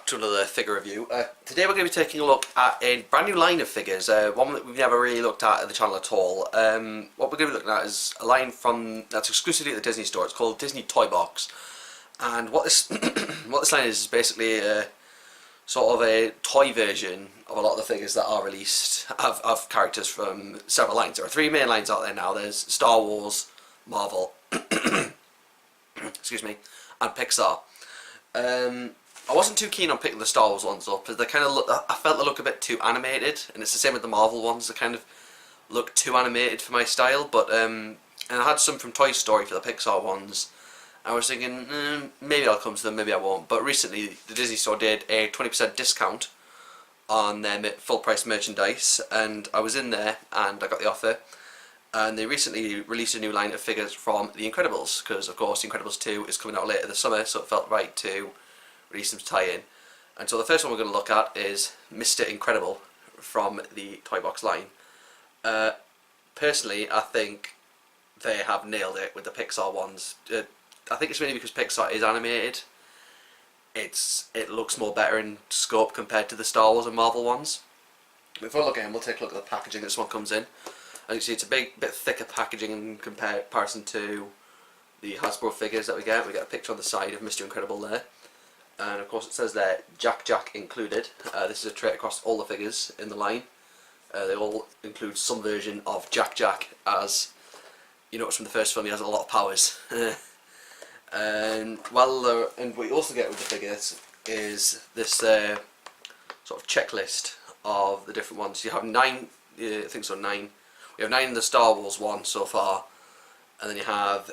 to another figure review. Today we're going to be taking a look at a brand new line of figures, one that we've never really looked at the channel at all. What we're going to be looking at is a line that's exclusively at the Disney store. It's called Disney Toybox, and what this what this line is basically sort of a toy version of a lot of the figures that are released of characters from several lines. There are three main lines out there now. There's Star Wars, Marvel, excuse me, and Pixar. I wasn't too keen on picking the Star Wars ones up because they kind of look. I felt they look a bit too animated, and it's the same with the Marvel ones. They kind of look too animated for my style. But and I had some from Toy Story for the Pixar ones. I was thinking maybe I'll come to them, maybe I won't. But recently, the Disney Store did a 20% discount on their full price merchandise, and I was in there and I got the offer. And they recently released a new line of figures from The Incredibles, because of course The Incredibles 2 is coming out later this summer, so it felt right to release them to tie in. And so the first one we're going to look at is Mr. Incredible from the Toybox line. Personally, I think they have nailed it with the Pixar ones. I think it's mainly because Pixar is animated. It looks more better in scope compared to the Star Wars and Marvel ones. Before we look at him, we'll take a look at the packaging this one comes in. As you can see, it's a bit thicker packaging in comparison to the Hasbro figures that we get. We get a picture on the side of Mr. Incredible there. And of course it says there, Jack included. This is a trait across all the figures in the line. They all include some version of Jack, as you notice from the first film he has a lot of powers. And what you also get with the figures is this sort of checklist of the different ones. You have 9, I think so 9. We have 9 in the Star Wars one so far, and then you have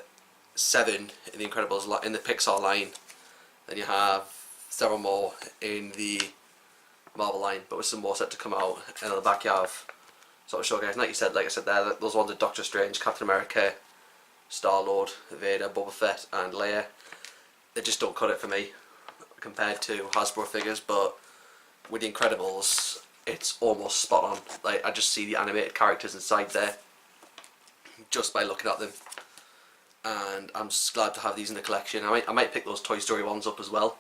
7 in the Incredibles in the Pixar line. Then you have several more in the Marvel line, but with some more set to come out. And on the back you have sort of showcase, like I said there, those ones are Doctor Strange, Captain America, Star-Lord, Vader, Boba Fett and Leia. They just don't cut it for me compared to Hasbro figures, but with the Incredibles it's almost spot on. Like, I just see the animated characters inside there just by looking at them. And I'm just glad to have these in the collection. I might pick those Toy Story ones up as well,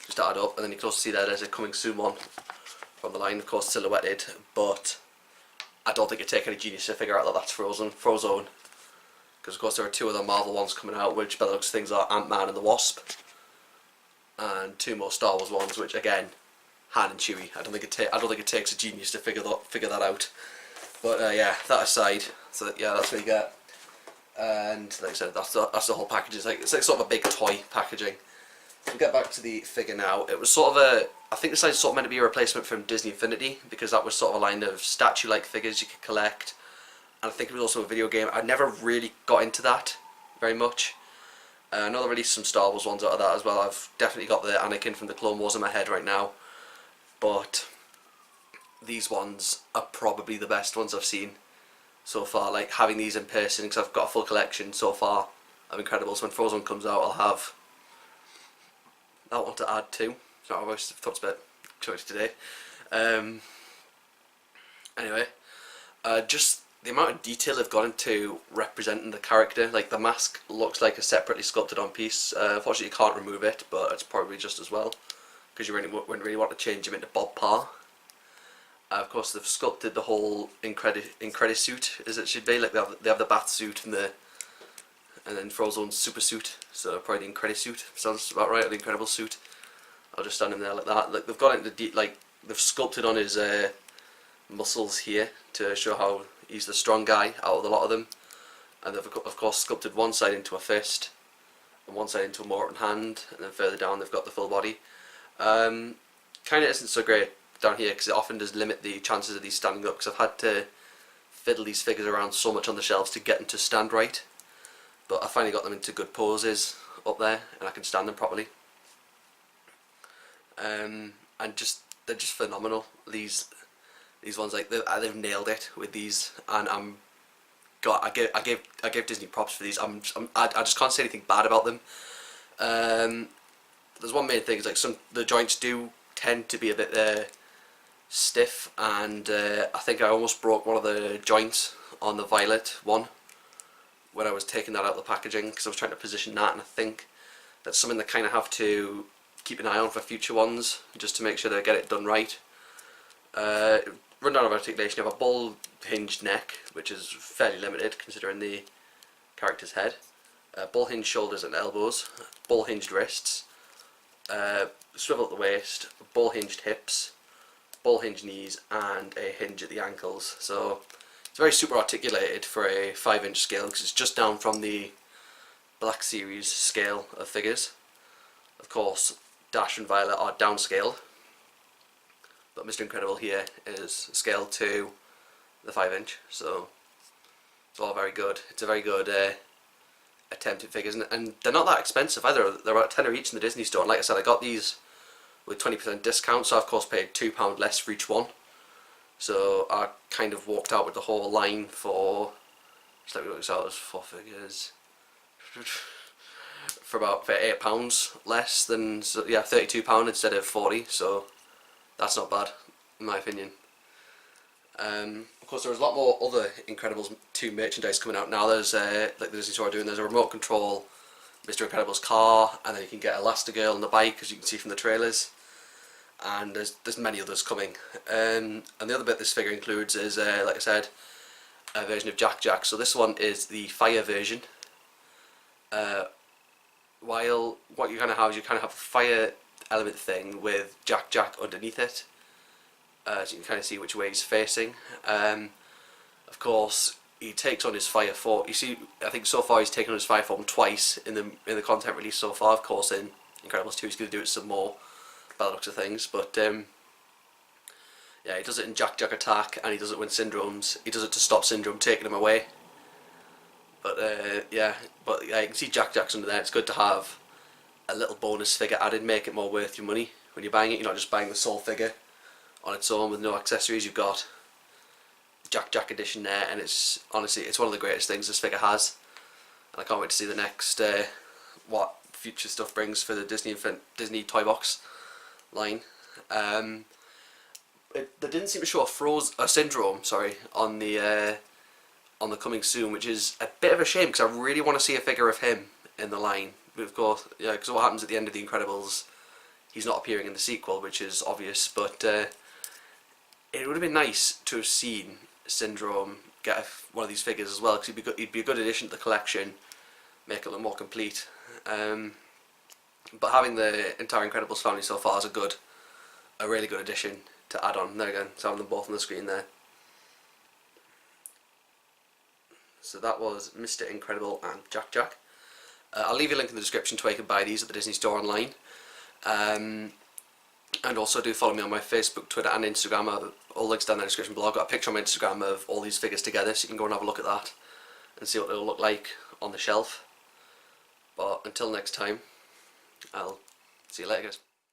just to add up. And then you can also see there's a coming soon one from the line, of course silhouetted, but I don't think it'd take any genius to figure out that that's Frozone. Because of course there are 2 other Marvel ones coming out, which by the looks of things are Ant-Man and the Wasp, and 2 more Star Wars ones, which again, Han and Chewie. I don't think it takes a genius to figure that out. But yeah, that aside, so yeah, that's what you get. And like I said, that's the whole package. It's like sort of a big toy packaging. We'll get back to the figure now. It was sort of I think this line's sort of meant to be a replacement from Disney Infinity, because that was sort of a line of statue-like figures you could collect. And I think it was also a video game. I never really got into that very much. I know they released some Star Wars ones out of that as well. I've definitely got the Anakin from the Clone Wars in my head right now. But these ones are probably the best ones I've seen so far. Like, having these in person, because I've got a full collection so far of Incredibles. When Frozone comes out, I'll have that one to add to. So I've always thought it's a bit choice today. Anyway, just the amount of detail they've gone into representing the character. Like, the mask looks like a separately sculpted on piece. Unfortunately you can't remove it, but it's probably just as well, because you wouldn't really want to change him into Bob Parr. Of course they've sculpted the whole Incredi suit as it should be. Like, they have the bath suit and then Frozone's super suit, so probably the Incredi suit sounds about right, or the Incredible suit. I'll just stand him there like that. Like, they've got into they've sculpted on his muscles here to show how he's the strong guy out of a lot of them. And they've of course sculpted one side into a fist and one side into a mortar hand, and then further down they've got the full body. Kind of isn't so great down here, because it often does limit the chances of these standing up, because I've had to fiddle these figures around so much on the shelves to get them to stand right. But I finally got them into good poses up there, and I can stand them properly. And they're just phenomenal. These ones, like, they've nailed it with these, and I give Disney props for these. I just can't say anything bad about them. There's one main thing, is like the joints do tend to be a bit stiff, and I think I almost broke one of the joints on the Violet one when I was taking that out of the packaging, because I was trying to position that, and I think that's something they kind of have to keep an eye on for future ones, just to make sure they get it done right. Rundown of articulation: you have a bull hinged neck, which is fairly limited considering the character's head. Bull hinged shoulders and elbows, bull hinged wrists, swivel at the waist, bull hinged hips, bull hinged knees, and a hinge at the ankles. So it's very super articulated for a 5-inch scale, because it's just down from the Black Series scale of figures. Of course, Dash and Violet are downscaled, but Mr. Incredible here is scaled to the 5-inch, so it's all very good. It's a very good attempt at figures, and they're not that expensive either. They're about £10 each in the Disney store, and like I said, I got these with 20% discount, so I of course paid £2 less for each one. So I kind of walked out with the whole line for, just let me work this out, as 4 figures, for about £8 less than, so yeah, £32 instead of 40, so that's not bad in my opinion. Of course, there's a lot more other Incredibles 2 merchandise coming out now. There's like the Disney Store are doing, there's a remote control Mr. Incredible's car, and then you can get Elastigirl on the bike, as you can see from the trailers, and there's many others coming. And the other bit this figure includes is, like I said, a version of Jack Jack. So this one is the fire version. While what you kind of have is you kind of have a fire element thing with Jack Jack underneath it, so you can kind of see which way he's facing. Of course, he takes on his fire form. You see, I think so far he's taken on his fire form twice in the content release so far. Of course, in Incredibles 2 he's going to do it some more, by the looks of things. But yeah, he does it in Jack Jack Attack, and he does it when Syndrome's. He does it to stop Syndrome taking him away. But yeah, you can see Jack Jack's under there. It's good to have a little bonus figure added, make it more worth your money when you're buying it. You're not just buying the sole figure on its own with no accessories. You've got Jack Jack edition there, and it's honestly, it's one of the greatest things this figure has. And I can't wait to see the next what future stuff brings for the Disney Toybox line. They didn't seem to show a Syndrome, sorry, on the coming soon, which is a bit of a shame, because I really want to see a figure of him in the line. But of course, yeah, because what happens at the end of the Incredibles, he's not appearing in the sequel, which is obvious. But it would have been nice to have seen Syndrome get one of these figures as well, because he'd be a good addition to the collection, make it look more complete. But having the entire Incredibles family so far is a really good addition to add on. There again, so having them both on the screen there. So that was Mr. Incredible and Jack Jack. I'll leave you a link in the description to where you can buy these at the Disney Store online. And also do follow me on my Facebook, Twitter and Instagram. All links down in the description below. I've got a picture on my Instagram of all these figures together, so you can go and have a look at that and see what they'll look like on the shelf. But until next time, I'll see you later, guys.